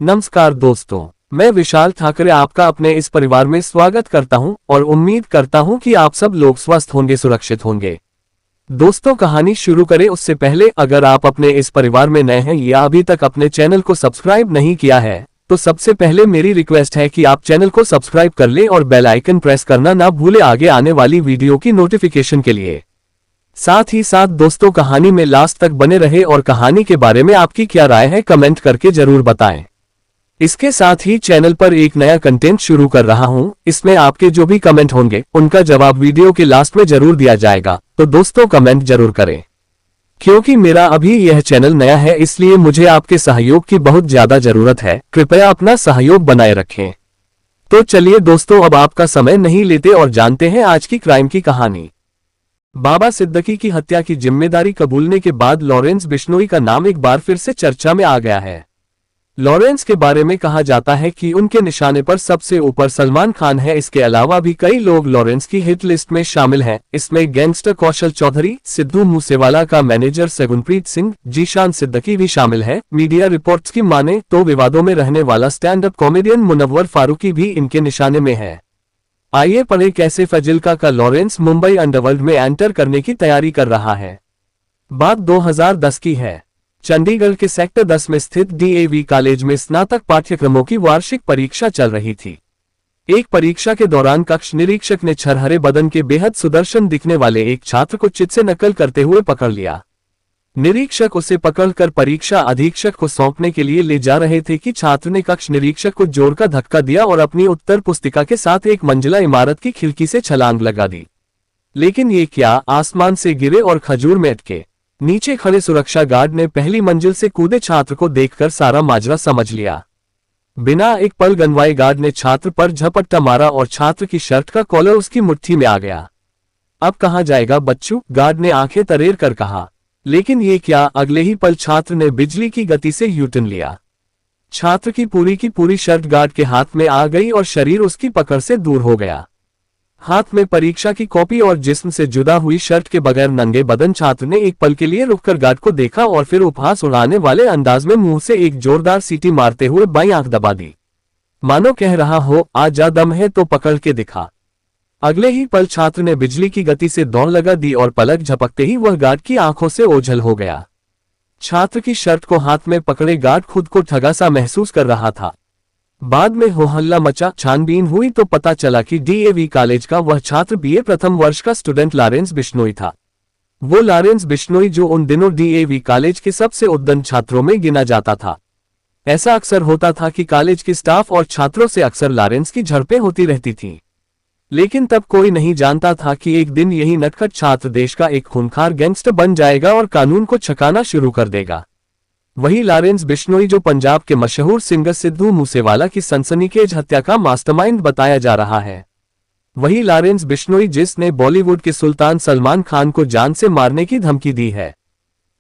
नमस्कार दोस्तों, मैं विशाल ठाकरे आपका अपने इस परिवार में स्वागत करता हूं और उम्मीद करता हूं कि आप सब लोग स्वस्थ होंगे, सुरक्षित होंगे। दोस्तों, कहानी शुरू करें उससे पहले अगर आप अपने इस परिवार में नए हैं या अभी तक अपने चैनल को सब्सक्राइब नहीं किया है तो सबसे पहले मेरी रिक्वेस्ट है कि आप चैनल को सब्सक्राइब कर लें और बेल आइकन प्रेस करना ना भूलें आगे आने वाली वीडियो की नोटिफिकेशन के लिए। साथ ही साथ दोस्तों, कहानी में लास्ट तक बने रहे और कहानी के बारे में आपकी क्या राय है कमेंट करके जरूर बताएं। इसके साथ ही चैनल पर एक नया कंटेंट शुरू कर रहा हूं, इसमें आपके जो भी कमेंट होंगे उनका जवाब वीडियो के लास्ट में जरूर दिया जाएगा, तो दोस्तों कमेंट जरूर करें। क्योंकि मेरा अभी यह चैनल नया है इसलिए मुझे आपके सहयोग की बहुत ज्यादा जरूरत है, कृपया अपना सहयोग बनाए रखें। तो चलिए दोस्तों, अब आपका समय नहीं लेते और जानते हैं आज की क्राइम की कहानी। बाबा सिद्दकी की हत्या की जिम्मेदारी कबूलने के बाद लॉरेंस बिश्नोई का नाम एक बार फिर से चर्चा में आ गया है। लॉरेंस के बारे में कहा जाता है कि उनके निशाने पर सबसे ऊपर सलमान खान है। इसके अलावा भी कई लोग लॉरेंस की हिट लिस्ट में शामिल हैं। इसमें गैंगस्टर कौशल चौधरी, सिद्धू मूसेवाला का मैनेजर सगुनप्रीत सिंह, जीशान सिद्दकी भी शामिल है। मीडिया रिपोर्ट्स की माने तो विवादों में रहने वाला stand up comedian Munawar Faruqui भी इनके निशाने में है। आइए पढ़े कैसे फजिल्का का लॉरेंस मुंबई अंडरवर्ल्ड में एंटर करने की तैयारी कर रहा है। बात 2010 की है। चंडीगढ़ के सेक्टर 10 में स्थित डीएवी कॉलेज में स्नातक पाठ्यक्रमों की वार्षिक परीक्षा चल रही थी। एक परीक्षा के दौरान कक्ष निरीक्षक ने छरहरे बदन के बेहद सुदर्शन दिखने वाले एक छात्र को चिट से नकल करते हुए पकड़ लिया। निरीक्षक उसे पकड़कर परीक्षा अधीक्षक को सौंपने के लिए ले जा रहे थे कि छात्र ने कक्ष निरीक्षक को जोर का धक्का दिया और अपनी उत्तर पुस्तिका के साथ एक मंजिला इमारत की खिड़की से छलांग लगा दी। लेकिन ये क्या, आसमान से गिरे और खजूर में अटके। नीचे खड़े सुरक्षा गार्ड ने पहली मंजिल से कूदे छात्र को देखकर सारा माजरा समझ लिया। बिना एक पल गनवाए गार्ड ने छात्र पर झपट्टा मारा और छात्र की शर्ट का कॉलर उसकी मुट्ठी में आ गया। अब कहाँ जाएगा बच्चू, गार्ड ने आंखें तरेर कर कहा। लेकिन ये क्या, अगले ही पल छात्र ने बिजली की गति से यूटर्न लिया। छात्र की पूरी शर्ट गार्ड के हाथ में आ गई और शरीर उसकी पकड़ से दूर हो गया। हाथ में परीक्षा की कॉपी और जिस्म से जुदा हुई शर्ट के बगैर नंगे बदन छात्र ने एक पल के लिए रुककर गार्ड को देखा और फिर उपहास उड़ाने वाले अंदाज में मुंह से एक जोरदार सीटी मारते हुए बाईं आंख दबा दी, मानो कह रहा हो आज जा, दम है तो पकड़ के दिखा। अगले ही पल छात्र ने बिजली की गति से दौड़ लगा दी और पलक झपकते ही वह गार्ड की आंखों से ओझल हो गया। छात्र की शर्ट को हाथ में पकड़े गार्ड खुद को ठगा सा महसूस कर रहा था। बाद में हो हल्ला मचा, छानबीन हुई तो पता चला कि डीएवी कॉलेज का वह छात्र बीए प्रथम वर्ष का स्टूडेंट लॉरेंस बिश्नोई था। वो लॉरेंस बिश्नोई जो उन दिनों डीएवी कॉलेज के सबसे उद्दंड छात्रों में गिना जाता था। ऐसा अक्सर होता था कि कॉलेज के स्टाफ और छात्रों से अक्सर लॉरेंस की झड़पें होती रहती थीं। लेकिन तब कोई नहीं जानता था कि एक दिन यही नटखट छात्र देश का एक खूंखार गैंगस्टर बन जाएगा और कानून को छकाना शुरू कर देगा। वही लॉरेंस बिश्नोई जो पंजाब के मशहूर सिंगर सिद्धू मूसेवाला की सनसनीखेज हत्या का मास्टरमाइंड बताया जा रहा है। वही लॉरेंस बिश्नोई जिसने बॉलीवुड के सुल्तान सलमान खान को जान से मारने की धमकी दी है।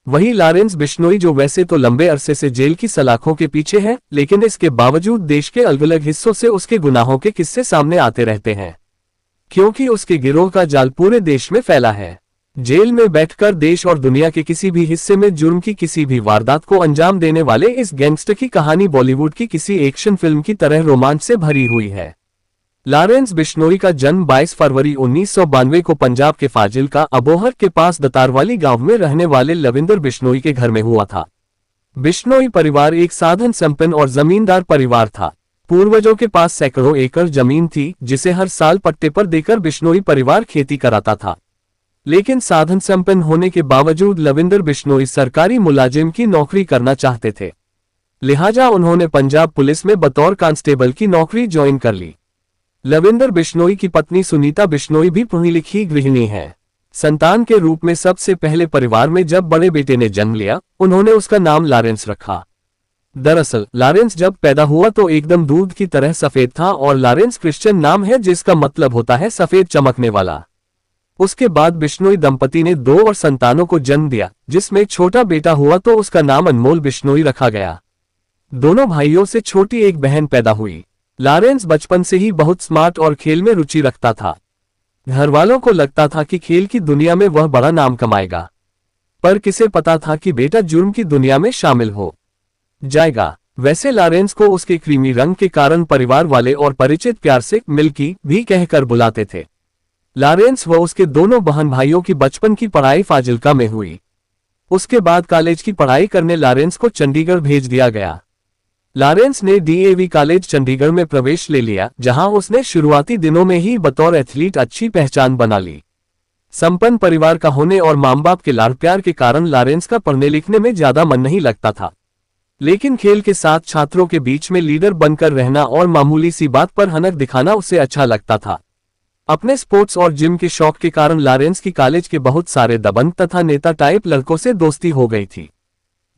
वही लॉरेंस बिश्नोई जो वैसे तो लंबे अरसे से जेल की सलाखों के पीछे है, लेकिन इसके बावजूद देश के अलग अलग हिस्सों से उसके गुनाहों के किस्से सामने आते रहते हैं, क्योंकि उसके गिरोह का जाल पूरे देश में फैला है। जेल में बैठकर देश और दुनिया के किसी भी हिस्से में जुर्म की किसी भी वारदात को अंजाम देने वाले इस गैंगस्टर की कहानी बॉलीवुड की किसी एक्शन फिल्म की तरह रोमांच से भरी हुई है। लॉरेंस बिश्नोई का जन्म 22 फरवरी 1992 को पंजाब के फाजिल्का अबोहर के पास दतारवाली गांव में रहने वाले लविंदर बिश्नोई के घर में हुआ था। बिश्नोई परिवार एक साधन संपन्न और जमींदार परिवार था। पूर्वजों के पास सैकड़ों एकड़ जमीन थी जिसे हर साल पट्टे पर देकर बिश्नोई परिवार खेती कराता था। लेकिन साधन संपन्न होने के बावजूद लविंदर बिश्नोई सरकारी मुलाजिम की नौकरी करना चाहते थे। लिहाजा उन्होंने पंजाब पुलिस में बतौर कांस्टेबल की नौकरी ज्वाइन कर ली। लविंदर बिश्नोई की पत्नी सुनीता बिश्नोई भी पढ़ी लिखी गृहिणी है। संतान के रूप में सबसे पहले परिवार में जब बड़े बेटे ने जन्म लिया, उन्होंने उसका नाम लॉरेंस रखा। दरअसल लॉरेंस जब पैदा हुआ तो एकदम दूध की तरह सफेद था और लॉरेंस क्रिश्चियन नाम है जिसका मतलब होता है सफेद चमकने वाला। उसके बाद बिश्नोई दंपति ने 2 और संतानों को जन्म दिया, जिसमें छोटा बेटा हुआ तो उसका नाम अनमोल बिश्नोई रखा गया। दोनों भाइयों से छोटी एक बहन पैदा हुई। लॉरेंस बचपन से ही बहुत स्मार्ट और खेल में रुचि रखता था। घर वालों को लगता था कि खेल की दुनिया में वह बड़ा नाम कमाएगा, पर किसे पता था कि बेटा जुर्म की दुनिया में शामिल हो जाएगा। वैसे लॉरेंस को उसके क्रीमी रंग के कारण परिवार वाले और परिचित प्यार से मिल्की भी कहकर बुलाते थे। लॉरेंस व उसके दोनों बहन भाइयों की बचपन की पढ़ाई फाजिल्का में हुई। उसके बाद कॉलेज की पढ़ाई करने लॉरेंस को चंडीगढ़ भेज दिया गया। लॉरेंस ने डीएवी कॉलेज चंडीगढ़ में प्रवेश ले लिया, जहां उसने शुरुआती दिनों में ही बतौर एथलीट अच्छी पहचान बना ली। संपन्न परिवार का होने और मां बाप के लाड़ प्यार के कारण लॉरेंस का पढ़ने लिखने में ज्यादा मन नहीं लगता था, लेकिन खेल के साथ छात्रों के बीच में लीडर बनकर रहना और मामूली सी बात पर हनक दिखाना उसे अच्छा लगता था। अपने स्पोर्ट्स और जिम के शौक के कारण लॉरेंस की कॉलेज के बहुत सारे दबंग तथा नेता टाइप लड़कों से दोस्ती हो गई थी।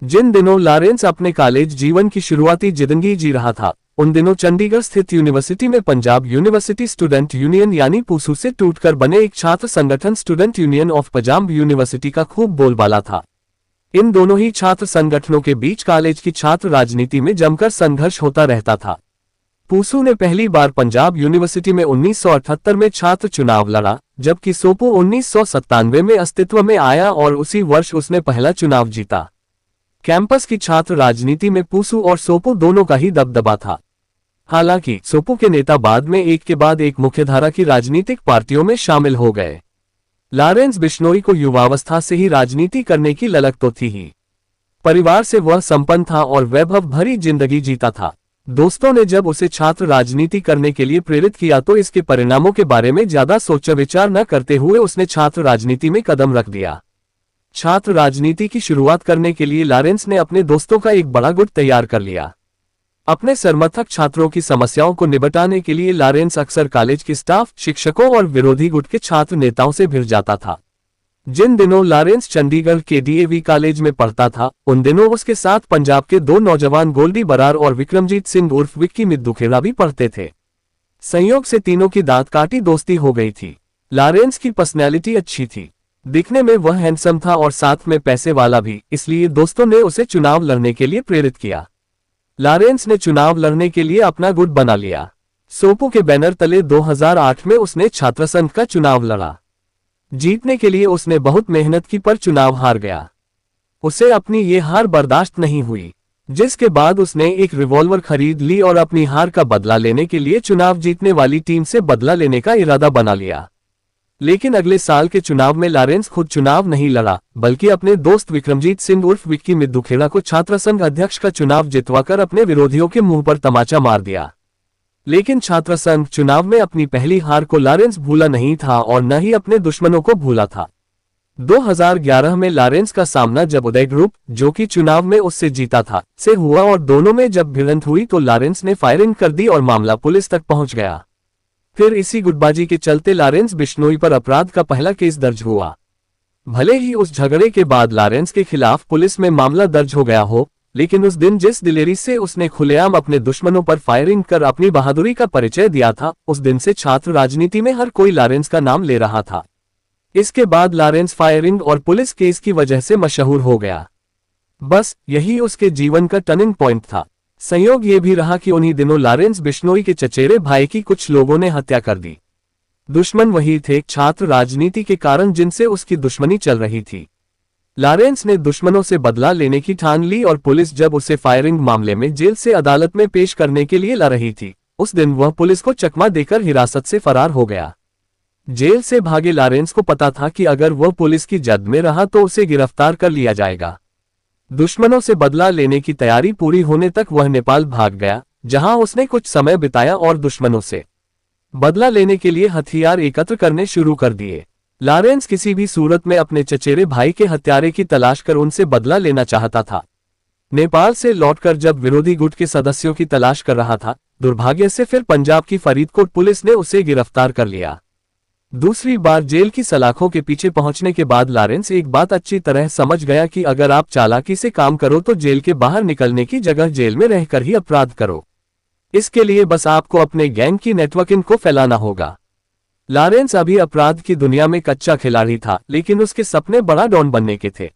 जिन दिनों लॉरेंस अपने कॉलेज जीवन की शुरुआती जिंदगी जी रहा था, उन दिनों चंडीगढ़ स्थित यूनिवर्सिटी में पंजाब यूनिवर्सिटी स्टूडेंट यूनियन यानी पूसू से टूटकर बने एक छात्र संगठन student union of Punjab university का खूब बोलबाला था। इन दोनों ही छात्र संगठनों के बीच कॉलेज की छात्र राजनीति में जमकर संघर्ष होता रहता था। पूसू ने पहली बार पंजाब यूनिवर्सिटी में 1978 में छात्र चुनाव लड़ा, जबकि सोपू 1997 में अस्तित्व में आया और उसी वर्ष उसने पहला चुनाव जीता। कैंपस की छात्र राजनीति में पूसू और सोपू दोनों का ही दबदबा था। हालांकि सोपू के नेता बाद में एक के बाद एक मुख्यधारा की राजनीतिक पार्टियों में शामिल हो गए। लॉरेंस बिश्नोई को युवावस्था से ही राजनीति करने की ललक तो थी ही। परिवार से वह संपन्न था और वैभव भरी जिंदगी जीता था। दोस्तों ने जब उसे छात्र राजनीति करने के लिए प्रेरित किया तो इसके परिणामों के बारे में ज्यादा सोच विचार न करते हुए उसने छात्र राजनीति में कदम रख दिया। छात्र राजनीति की शुरुआत करने के लिए लॉरेंस ने अपने दोस्तों का एक बड़ा गुट तैयार कर लिया। अपने समर्थक छात्रों की समस्याओं को निपटाने के लिए लॉरेंस अक्सर कॉलेज के स्टाफ, शिक्षकों और विरोधी गुट के छात्र नेताओं से भिड़ जाता था। जिन दिनों लॉरेंस चंडीगढ़ के डीएवी कॉलेज में पढ़ता था, उन दिनों उसके साथ पंजाब के दो नौजवान गोल्डी बरार और विक्रमजीत सिंह उर्फ विक्की मिद्दुखेड़ा भी पढ़ते थे। संयोग से तीनों की दांत काटी दोस्ती हो गई थी। लॉरेंस की पर्सनैलिटी अच्छी थी, दिखने में वह हैंडसम था और साथ में पैसे वाला भी, इसलिए दोस्तों ने उसे चुनाव लड़ने के लिए प्रेरित किया। लॉरेंस ने चुनाव लड़ने के लिए अपना गुट बना लिया। सोपू के बैनर तले 2008 में उसने छात्र संघ का चुनाव लड़ा। जीतने के लिए उसने बहुत मेहनत की पर चुनाव हार गया। उसे अपनी ये हार बर्दाश्त नहीं हुई, जिसके बाद उसने एक रिवॉल्वर खरीद ली और अपनी हार का बदला लेने के लिए चुनाव जीतने वाली टीम से बदला लेने का इरादा बना लिया। लेकिन अगले साल के चुनाव में लॉरेंस खुद चुनाव नहीं लड़ा, बल्कि अपने दोस्त विक्रमजीत सिंह उर्फ विक्की मिद्दुखेड़ा को छात्र संघ अध्यक्ष का चुनाव जितवाकर अपने विरोधियों के मुंह पर तमाचा मार दिया। लेकिन छात्र संघ चुनाव में अपनी पहली हार को लॉरेंस भूला नहीं था और न ही अपने दुश्मनों को भूला था। 2011 में लॉरेंस का सामना जब उदय ग्रुप, जो कि चुनाव में उससे जीता था, से हुआ और दोनों में जब भिड़ंत हुई तो लॉरेंस ने फायरिंग कर दी और मामला पुलिस तक पहुंच गया। फिर इसी गुटबाजी के चलते लॉरेंस बिश्नोई पर अपराध का पहला केस दर्ज हुआ। भले ही उस झगड़े के बाद लॉरेंस के खिलाफ पुलिस में मामला दर्ज हो गया हो, लेकिन उस दिन जिस दिलेरी से उसने खुलेआम अपने दुश्मनों पर फायरिंग कर अपनी बहादुरी का परिचय दिया था, उस दिन से छात्र राजनीति में हर कोई लॉरेंस का नाम ले रहा था। इसके बाद लॉरेंस फायरिंग और पुलिस केस की वजह से मशहूर हो गया। बस यही उसके जीवन का टर्निंग पॉइंट था। संयोग ये भी रहा कि उन्हीं दिनों लॉरेंस बिश्नोई के चचेरे भाई की कुछ लोगों ने हत्या कर दी। दुश्मन वही थे छात्र राजनीति के कारण जिनसे उसकी दुश्मनी चल रही थी। लॉरेंस ने दुश्मनों से बदला लेने की ठान ली और पुलिस जब उसे फायरिंग मामले में जेल से अदालत में पेश करने के लिए ला रही थी, उस दिन वह पुलिस को चकमा देकर हिरासत से फरार हो गया। जेल से भागे लॉरेंस को पता था कि अगर वह पुलिस की जद में रहा तो उसे गिरफ्तार कर लिया जाएगा। दुश्मनों से बदला लेने की तैयारी पूरी होने तक वह नेपाल भाग गया, जहां उसने कुछ समय बिताया और दुश्मनों से बदला लेने के लिए हथियार एकत्र करने शुरू कर दिए। लॉरेंस किसी भी सूरत में अपने चचेरे भाई के हत्यारे की तलाश कर उनसे बदला लेना चाहता था। नेपाल से लौटकर जब विरोधी गुट के सदस्यों की तलाश कर रहा था, दुर्भाग्य से फिर पंजाब की फरीदकोट पुलिस ने उसे गिरफ्तार कर लिया। दूसरी बार जेल की सलाखों के पीछे पहुंचने के बाद लॉरेंस एक बात अच्छी तरह समझ गया कि अगर आप चालाकी से काम करो तो जेल के बाहर निकलने की जगह जेल में रहकर ही अपराध करो। इसके लिए बस आपको अपने गैंग की नेटवर्किंग को फैलाना होगा। लॉरेंस अभी अपराध की दुनिया में कच्चा खिलाड़ी था, लेकिन उसके सपने बड़ा डॉन बनने के थे।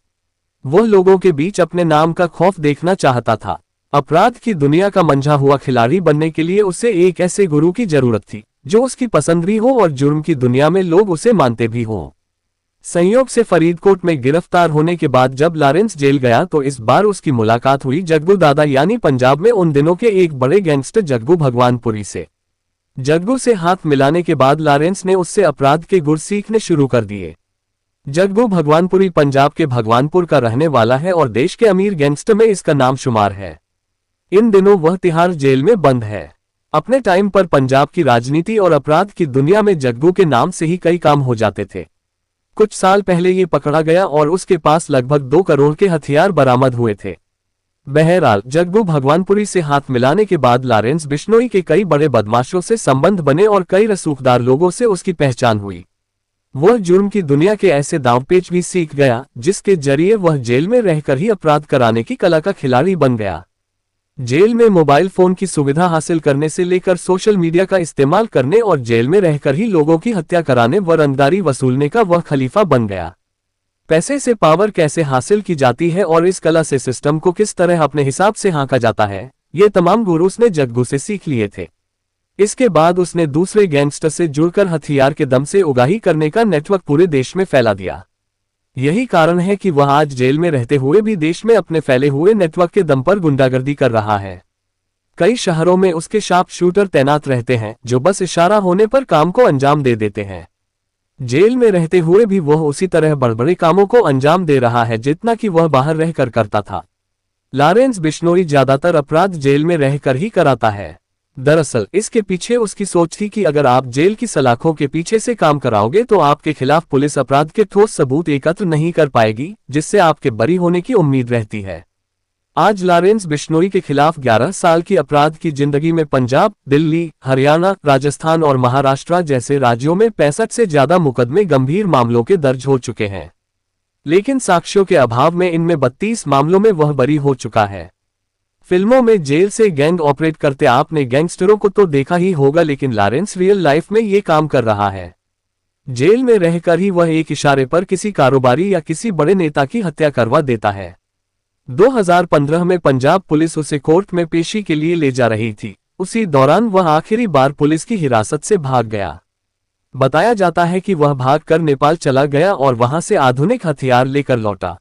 वह लोगों के बीच अपने नाम का खौफ देखना चाहता था। अपराध की दुनिया का मंझा हुआ खिलाड़ी बनने के लिए उसे एक ऐसे गुरु की जरूरत थी जो उसकी पसंद भी हो और जुर्म की दुनिया में लोग उसे मानते भी हों। संयोग से फरीदकोट में गिरफ्तार होने के बाद जब लॉरेंस जेल गया तो इस बार उसकी मुलाकात हुई जग्गू दादा यानी पंजाब में उन दिनों के एक बड़े गैंगस्टर जग्गू भगवानपुरी से। जग्गू से हाथ मिलाने के बाद लॉरेंस ने उससे अपराध के गुर सीखने शुरू कर दिए। जग्गू भगवानपुरी पंजाब के भगवानपुर का रहने वाला है और देश के अमीर गैंगस्टर में इसका नाम शुमार है। इन दिनों वह तिहाड़ जेल में बंद है। अपने टाइम पर पंजाब की राजनीति और अपराध की दुनिया में जग्गू के नाम से ही कई काम हो जाते थे। कुछ साल पहले ये पकड़ा गया और उसके पास लगभग 2 करोड़ के हथियार बरामद हुए थे। बहरहाल जग्गू भगवानपुरी से हाथ मिलाने के बाद लॉरेंस बिश्नोई के कई बड़े बदमाशों से संबंध बने और कई रसूखदार लोगों से उसकी पहचान हुई। वह जुर्म की दुनिया के ऐसे दांवपेच भी सीख गया जिसके जरिए वह जेल में रहकर ही अपराध कराने की कला का खिलाड़ी बन गया। जेल में मोबाइल फोन की सुविधा हासिल करने से लेकर सोशल मीडिया का इस्तेमाल करने और जेल में रहकर ही लोगों की हत्या कराने व रंगदारी वसूलने का वह खलीफा बन गया। पैसे से पावर कैसे हासिल की जाती है और इस कला से सिस्टम को किस तरह अपने हिसाब से हाँका जाता है, ये तमाम गुरु उसने जग्गू से सीख लिए थे। इसके बाद उसने दूसरे गैंगस्टर से जुड़कर हथियार के दम से उगाही करने का नेटवर्क पूरे देश में फैला दिया। यही कारण है कि वह आज जेल में रहते हुए भी देश में अपने फैले हुए नेटवर्क के दम पर गुंडागर्दी कर रहा है। कई शहरों में उसके शार्प शूटर तैनात रहते हैं जो बस इशारा होने पर काम को अंजाम दे देते हैं। जेल में रहते हुए भी वह उसी तरह बड़बड़े कामों को अंजाम दे रहा है जितना कि वह बाहर रहकर करता था। लॉरेंस बिश्नोई ज्यादातर अपराध जेल में रहकर ही कराता है। दरअसल इसके पीछे उसकी सोच थी कि अगर आप जेल की सलाखों के पीछे से काम कराओगे तो आपके खिलाफ पुलिस अपराध के ठोस सबूत एकत्र नहीं कर पाएगी, जिससे आपके बरी होने की उम्मीद रहती है। आज लॉरेंस बिश्नोई के खिलाफ 11 साल की अपराध की जिंदगी में पंजाब, दिल्ली, हरियाणा, राजस्थान और महाराष्ट्र जैसे राज्यों में 65 से ज्यादा मुकदमे गंभीर मामलों के दर्ज हो चुके हैं। लेकिन साक्ष्यों के अभाव में इनमें 32 मामलों में वह बरी हो चुका है। फिल्मों में जेल से गैंग ऑपरेट करते आपने गैंगस्टरों को तो देखा ही होगा, लेकिन लॉरेंस रियल लाइफ में ये काम कर रहा है। जेल में रहकर ही वह एक इशारे पर किसी कारोबारी या किसी बड़े नेता की हत्या करवा देता है। 2015 में पंजाब पुलिस उसे कोर्ट में पेशी के लिए ले जा रही थी। उसी दौरान वह आखिरी बार पुलिस की हिरासत से भाग गया। बताया जाता है कि वह भागकर नेपाल चला गया और वहां से आधुनिक हथियार लेकर लौटा।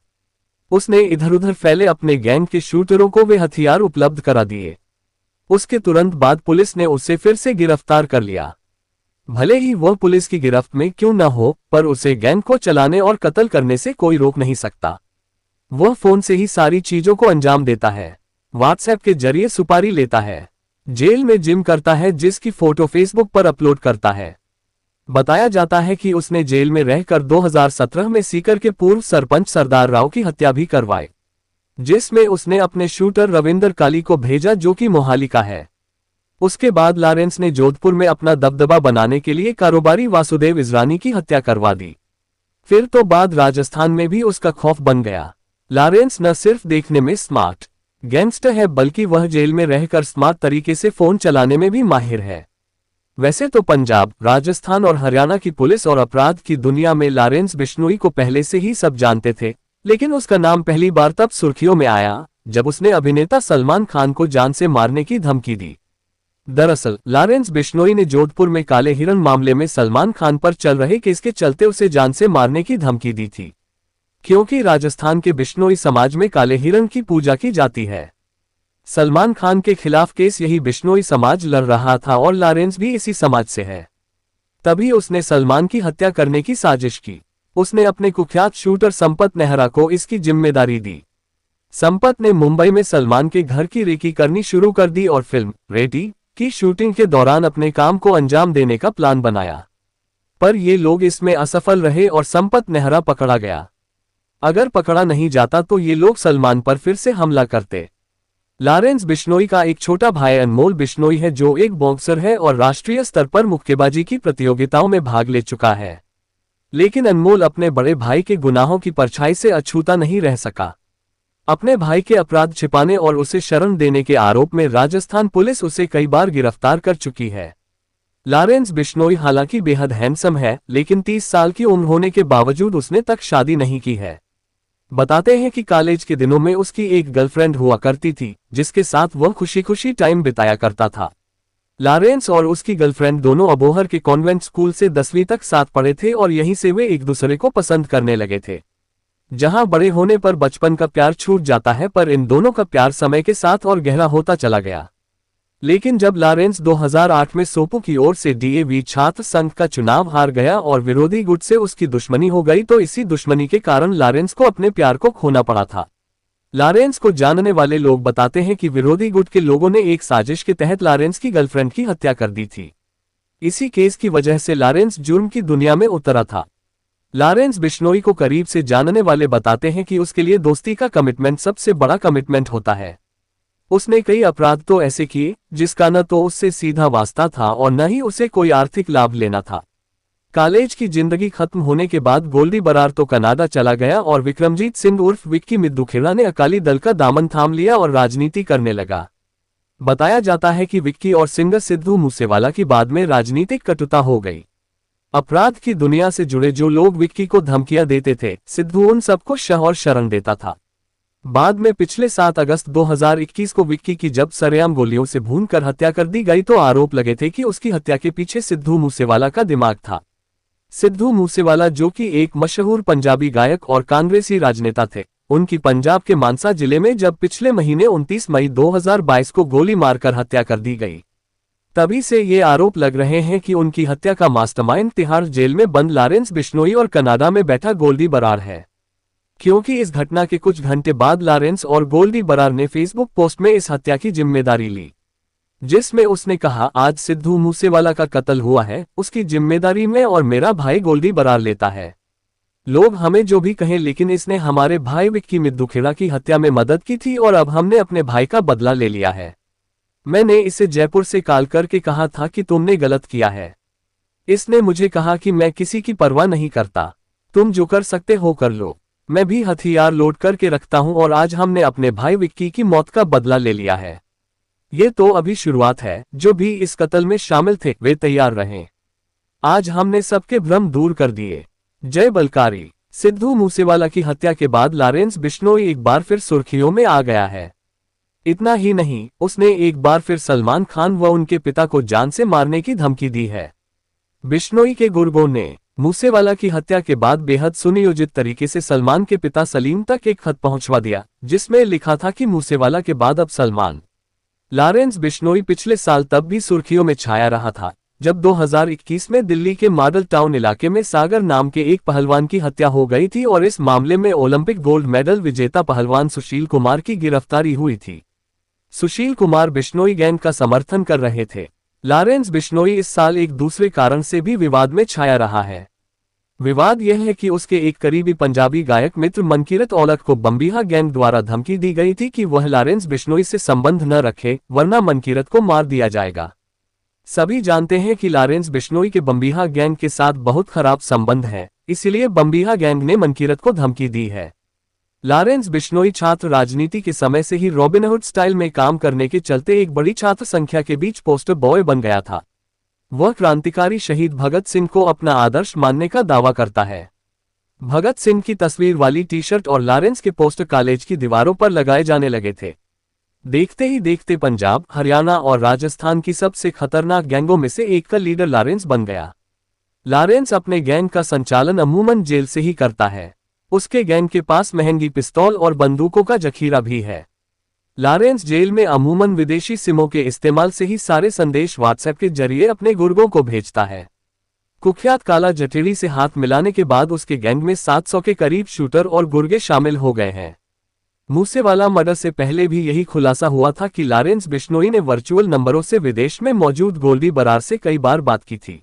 उसने इधर उधर फैले अपने गैंग के शूटरों को वे हथियार उपलब्ध करा दिए। उसके तुरंत बाद पुलिस ने उसे फिर से गिरफ्तार कर लिया। भले ही वह पुलिस की गिरफ्त में क्यों न हो, पर उसे गैंग को चलाने और कत्ल करने से कोई रोक नहीं सकता। वह फोन से ही सारी चीजों को अंजाम देता है, व्हाट्सएप के जरिए सुपारी लेता है, जेल में जिम करता है जिसकी फोटो फेसबुक पर अपलोड करता है। बताया जाता है कि उसने जेल में रहकर 2017 में सीकर के पूर्व सरपंच सरदार राव की हत्या भी करवाई, जिसमें उसने अपने शूटर रविंदर काली को भेजा जो कि मोहाली का है। उसके बाद लॉरेंस ने जोधपुर में अपना दबदबा बनाने के लिए कारोबारी वासुदेव इजरानी की हत्या करवा दी। फिर तो बाद राजस्थान में भी उसका खौफ बन गया। लॉरेंस न सिर्फ देखने में स्मार्ट गैंगस्टर है बल्कि वह जेल में रहकर स्मार्ट तरीके से फोन चलाने में भी माहिर है। वैसे तो पंजाब, राजस्थान और हरियाणा की पुलिस और अपराध की दुनिया में लॉरेंस बिश्नोई को पहले से ही सब जानते थे, लेकिन उसका नाम पहली बार तब सुर्खियों में आया जब उसने अभिनेता सलमान खान को जान से मारने की धमकी दी। दरअसल लॉरेंस बिश्नोई ने जोधपुर में काले हिरण मामले में सलमान खान पर चल रहे केस के चलते उसे जान से मारने की धमकी दी थी, क्योंकि राजस्थान के बिश्नोई समाज में काले हिरण की पूजा की जाती है। सलमान खान के खिलाफ केस यही बिश्नोई समाज लड़ रहा था और लॉरेंस भी इसी समाज से है। तभी उसने सलमान की हत्या करने की साजिश की। उसने अपने कुख्यात शूटर संपत नेहरा को इसकी जिम्मेदारी दी। संपत ने मुंबई में सलमान के घर की रेकी करनी शुरू कर दी और फिल्म रेडी की शूटिंग के दौरान अपने काम को अंजाम देने का प्लान बनाया, पर ये लोग इसमें असफल रहे और संपत नेहरा पकड़ा गया। अगर पकड़ा नहीं जाता तो ये लोग सलमान पर फिर से हमला करते। लॉरेंस बिश्नोई का एक छोटा भाई अनमोल बिश्नोई है जो एक बॉक्सर है और राष्ट्रीय स्तर पर मुक्केबाजी की प्रतियोगिताओं में भाग ले चुका है। लेकिन अनमोल अपने बड़े भाई के गुनाहों की परछाई से अछूता नहीं रह सका। अपने भाई के अपराध छिपाने और उसे शरण देने के आरोप में राजस्थान पुलिस उसे कई बार गिरफ्तार कर चुकी है। लॉरेंस बिश्नोई हालांकि बेहद हैंडसम है, लेकिन 30 साल की उम्र होने के बावजूद उसने तक शादी नहीं की है। बताते हैं कि कॉलेज के दिनों में उसकी एक गर्लफ्रेंड हुआ करती थी जिसके साथ वह खुशी खुशी टाइम बिताया करता था। लॉरेंस और उसकी गर्लफ्रेंड दोनों अबोहर के कॉन्वेंट स्कूल से 10वीं तक साथ पढ़े थे और यहीं से वे एक दूसरे को पसंद करने लगे थे। जहां बड़े होने पर बचपन का प्यार छूट जाता है, पर इन दोनों का प्यार समय के साथ और गहरा होता चला गया। लेकिन जब लॉरेंस 2008 में सोपो की ओर से डीएवी छात्र संघ का चुनाव हार गया और विरोधी गुट से उसकी दुश्मनी हो गई, तो इसी दुश्मनी के कारण लॉरेंस को अपने प्यार को खोना पड़ा था। लॉरेंस को जानने वाले लोग बताते हैं कि विरोधी गुट के लोगों ने एक साजिश के तहत लॉरेंस की गर्लफ्रेंड की हत्या कर दी थी। इसी केस की वजह से लॉरेंस जुर्म की दुनिया में उतरा था। लॉरेंस बिश्नोई को करीब से जानने वाले बताते हैं कि उसके लिए दोस्ती का कमिटमेंट सबसे बड़ा कमिटमेंट होता है। उसने कई अपराध तो ऐसे किए जिसका न तो उससे सीधा वास्ता था और न ही उसे कोई आर्थिक लाभ लेना था। कॉलेज की जिंदगी खत्म होने के बाद गोल्डी बरार तो कनाडा चला गया और विक्रमजीत सिंह उर्फ विक्की मिद्दुखेड़ा ने अकाली दल का दामन थाम लिया और राजनीति करने लगा। बताया जाता है कि विक्की और सिंगर सिद्धू मूसेवाला की बाद में राजनीतिक कटुता हो गई। अपराध की दुनिया से जुड़े जो लोग विक्की को धमकियां देते थे, सिद्धू उन सबको शह और शरण देता था। बाद में पिछले 7 अगस्त 2021 को विक्की की जब सरेआम गोलियों से भूनकर हत्या कर दी गई, तो आरोप लगे थे कि उसकी हत्या के पीछे सिद्धू मूसेवाला का दिमाग था। सिद्धू मूसेवाला, जो कि एक मशहूर पंजाबी गायक और कांग्रेसी राजनेता थे, उनकी पंजाब के मानसा जिले में जब पिछले महीने 29 मई 2022 को गोली मारकर हत्या कर दी गई। तभी से ये आरोप लग रहे हैं कि उनकी हत्या का मास्टरमाइंड तिहाड़ जेल में बंद लॉरेंस बिश्नोई और कनाडा में बैठा गोल्डी बरार है। क्योंकि इस घटना के कुछ घंटे बाद लॉरेंस और गोल्डी बरार ने फेसबुक पोस्ट में इस हत्या की जिम्मेदारी ली, जिसमें उसने कहा, आज सिद्धू मूसेवाला का कत्ल हुआ है, उसकी जिम्मेदारी मैं और मेरा भाई गोल्डी बरार लेता है। लोग हमें जो भी कहें, लेकिन इसने हमारे भाई विक्की मिद्दुखेड़ा की हत्या में मदद की थी और अब हमने अपने भाई का बदला ले लिया है। मैंने इसे जयपुर से कॉल करके कहा था कि तुमने गलत किया है। इसने मुझे कहा कि मैं किसी की परवाह नहीं करता, तुम जो कर सकते हो कर लो। मैं भी हथियार लोड करके रखता हूं और आज हमने अपने भाई विक्की की मौत का बदला ले लिया है। ये तो अभी शुरुआत है, जो भी इस कत्ल में शामिल थे वे तैयार रहें। आज हमने सबके भ्रम दूर कर दिए। जय बलकारी। सिद्धू मूसेवाला की हत्या के बाद लॉरेंस बिश्नोई एक बार फिर सुर्खियों में आ गया है। इतना ही नहीं, उसने एक बार फिर सलमान खान व उनके पिता को जान से मारने की धमकी दी है। बिश्नोई के गुर्गों ने मूसेवाला की हत्या के बाद बेहद सुनियोजित तरीके से सलमान के पिता सलीम तक एक खत पहुंचवा दिया, जिसमें लिखा था कि मूसेवाला के बाद अब सलमान। लॉरेंस बिश्नोई पिछले साल तब भी सुर्खियों में छाया रहा था, जब 2021 में दिल्ली के मॉडल टाउन इलाके में सागर नाम के एक पहलवान की हत्या हो गई थी और इस मामले में ओलंपिक गोल्ड मेडल विजेता पहलवान सुशील कुमार की गिरफ्तारी हुई थी। सुशील कुमार बिश्नोई गैंग का समर्थन कर रहे थे। लॉरेंस बिश्नोई इस साल एक दूसरे कारण से भी विवाद में छाया रहा है। विवाद यह है कि उसके एक करीबी पंजाबी गायक मित्र मनकीरत औलख को बम्बीहा गैंग द्वारा धमकी दी गई थी कि वह लॉरेंस बिश्नोई से संबंध न रखे, वरना मनकीरत को मार दिया जाएगा। सभी जानते हैं कि लॉरेंस बिश्नोई के बम्बीहा गैंग के साथ बहुत खराब संबंध है, इसलिए बम्बीहा गैंग ने मनकीरत को धमकी दी है। लॉरेंस बिश्नोई छात्र राजनीति के समय से ही रॉबिनहुड स्टाइल में काम करने के चलते एक बड़ी छात्र संख्या के बीच पोस्टर बॉय बन गया था। वह क्रांतिकारी शहीद भगत सिंह को अपना आदर्श मानने का दावा करता है। भगत सिंह की तस्वीर वाली टी शर्ट और लॉरेंस के पोस्टर कॉलेज की दीवारों पर लगाए जाने लगे थे। देखते ही देखते पंजाब, हरियाणा और राजस्थान की सबसे खतरनाक गैंगों में से एक का लीडर लॉरेंस बन गया। लॉरेंस अपने गैंग का संचालन अमूमन जेल से ही करता है। उसके गैंग के पास महंगी पिस्तौल और बंदूकों का जखीरा भी है। लॉरेंस जेल में अमूमन विदेशी सिमों के इस्तेमाल से ही सारे संदेश व्हाट्सएप के जरिए अपने गुर्गों को भेजता है। कुख्यात काला जटेड़ी से हाथ मिलाने के बाद उसके गैंग में 700 के करीब शूटर और गुर्गे शामिल हो गए हैं। मूसेवाला मर्डर से पहले भी यही खुलासा हुआ था कि लॉरेंस बिश्नोई ने वर्चुअल नंबरों से विदेश में मौजूद गोल्डी बरार से कई बार बात की थी।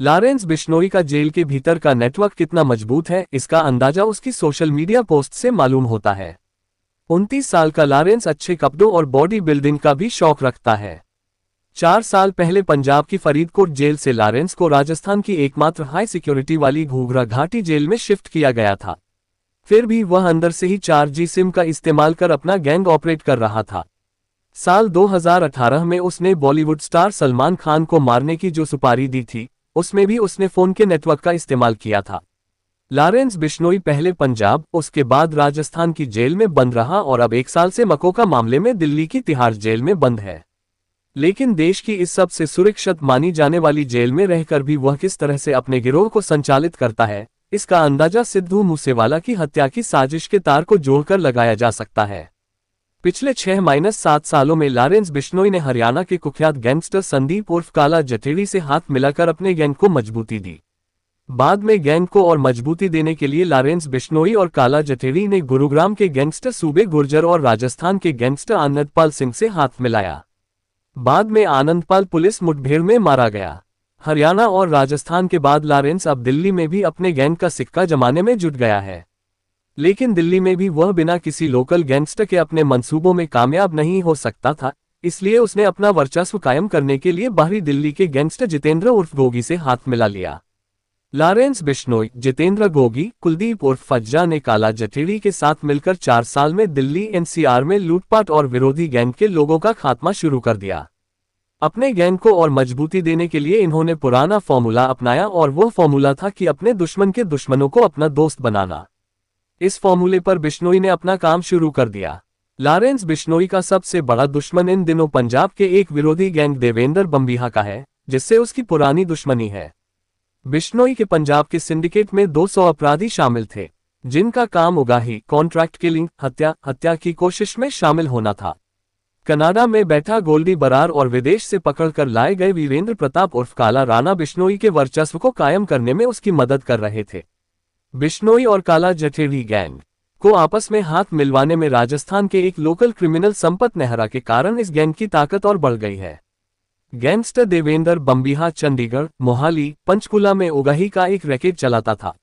लॉरेंस बिश्नोई का जेल के भीतर का नेटवर्क कितना मजबूत है, इसका अंदाजा उसकी सोशल मीडिया पोस्ट से मालूम होता है। 29 साल का लॉरेंस अच्छे कपड़ों और बॉडी बिल्डिंग का भी शौक रखता है। 4 साल पहले पंजाब की फरीदकोट जेल से लॉरेंस को राजस्थान की एकमात्र हाई सिक्योरिटी वाली घूघरा घाटी जेल में शिफ्ट किया गया था। फिर भी वह अंदर से ही 4G सिम का इस्तेमाल कर अपना गैंग ऑपरेट कर रहा था। साल 2018 में उसने बॉलीवुड स्टार सलमान खान को मारने की जो सुपारी दी थी, उसमें भी उसने फोन के नेटवर्क का इस्तेमाल किया था। लॉरेंस बिश्नोई पहले पंजाब, उसके बाद राजस्थान की जेल में बंद रहा और अब 1 साल से मकोका मामले में दिल्ली की तिहाड़ जेल में बंद है। लेकिन देश की इस सबसे सुरक्षित मानी जाने वाली जेल में रहकर भी वह किस तरह से अपने गिरोह को संचालित करता है, इसका अंदाजा सिद्धू मूसेवाला की हत्या की साजिश के तार को जोड़कर लगाया जा सकता है। पिछले 6-7 सालों में लॉरेंस बिश्नोई ने हरियाणा के कुख्यात गैंगस्टर संदीप उर्फ काला जठेड़ी से हाथ मिलाकर अपने गैंग को मजबूती दी। बाद में गैंग को और मजबूती देने के लिए लॉरेंस बिश्नोई और काला जठेड़ी ने गुरुग्राम के गैंगस्टर सूबे गुर्जर और राजस्थान के गैंगस्टर आनंदपाल सिंह से हाथ मिलाया। बाद में आनंदपाल पुलिस मुठभेड़ में मारा गया। हरियाणा और राजस्थान के बाद लॉरेंस अब दिल्ली में भी अपने गैंग का सिक्का जमाने में जुट गया है। लेकिन दिल्ली में भी वह बिना किसी लोकल गैंगस्टर के अपने मंसूबों में कामयाब नहीं हो सकता था, इसलिए उसने अपना वर्चस्व कायम करने के लिए बाहरी दिल्ली के गैंगस्टर जितेंद्र उर्फ गोगी से हाथ मिला लिया। लॉरेंस बिश्नोई, जितेंद्र गोगी, कुलदीप उर्फ फज्जा ने काला जठेड़ी के साथ मिलकर 4 साल में दिल्ली एनसीआर में लूटपाट और विरोधी गैंग के लोगों का खात्मा शुरू कर दिया। अपने गैंग को और मजबूती देने के लिए इन्होंने पुराना फॉर्मूला अपनाया और वह फॉर्मूला था कि अपने दुश्मन के दुश्मनों को अपना दोस्त बनाना। इस फॉर्मूले पर बिश्नोई ने अपना काम शुरू कर दिया। लॉरेंस बिश्नोई का सबसे बड़ा दुश्मन इन दिनों पंजाब के एक विरोधी गैंग देवेंद्र बम्बिहा का है, जिससे उसकी पुरानी दुश्मनी है। बिश्नोई के पंजाब के सिंडिकेट में 200 अपराधी शामिल थे, जिनका काम उगाही, कॉन्ट्रैक्ट किलिंग, हत्या की कोशिश में शामिल होना था। कनाडा में बैठा गोल्डी बरार और विदेश से पकड़कर लाए गए वीरेंद्र प्रताप उर्फ काला राणा बिश्नोई के वर्चस्व को कायम करने में उसकी मदद कर रहे थे। बिश्नोई और काला जठेड़ी गैंग को आपस में हाथ मिलवाने में राजस्थान के एक लोकल क्रिमिनल संपत नेहरा के कारण इस गैंग की ताकत और बढ़ गई है। गैंगस्टर देवेंद्र बम्बिहा चंडीगढ़, मोहाली, पंचकुला में उगाही का एक रैकेट चलाता था।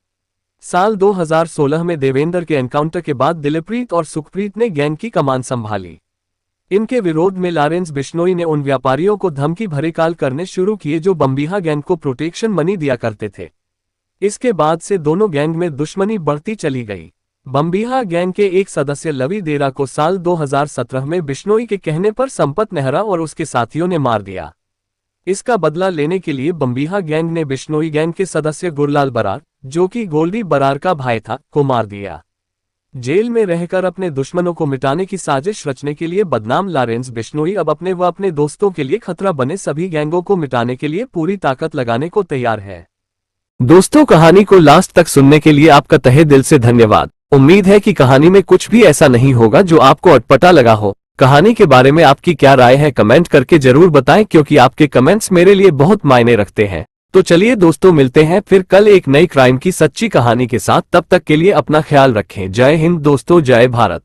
साल 2016 में देवेंद्र के एनकाउंटर के बाद दिलप्रीत और सुखप्रीत ने गैंग की कमान संभाली। इनके विरोध में लॉरेंस बिश्नोई ने उन व्यापारियों को धमकी भरे कॉल करने शुरू किए जो बम्बिहा गैंग को प्रोटेक्शन मनी दिया करते थे। इसके बाद से दोनों गैंग में दुश्मनी बढ़ती चली गई। बम्बिहा गैंग के एक सदस्य लवी देरा को साल 2017 में बिश्नोई के कहने पर संपत नेहरा और उसके साथियों ने मार दिया। इसका बदला लेने के लिए बम्बिहा गैंग ने बिश्नोई गैंग के सदस्य गुरलाल बरार, जो कि गोल्डी बरार का भाई था, को मार दिया। जेल में रहकर अपने दुश्मनों को मिटाने की साजिश रचने के लिए बदनाम लॉरेंस बिश्नोई अब अपने व अपने दोस्तों के लिए खतरा बने सभी गैंगों को मिटाने के लिए पूरी ताकत लगाने को तैयार है। दोस्तों, कहानी को लास्ट तक सुनने के लिए आपका तहे दिल से धन्यवाद। उम्मीद है कि कहानी में कुछ भी ऐसा नहीं होगा जो आपको अटपटा लगा हो। कहानी के बारे में आपकी क्या राय है कमेंट करके जरूर बताएं, क्योंकि आपके कमेंट्स मेरे लिए बहुत मायने रखते हैं। तो चलिए दोस्तों, मिलते हैं फिर कल एक नई क्राइम की सच्ची कहानी के साथ। तब तक के लिए अपना ख्याल रखें। जय हिंद दोस्तों, जय भारत।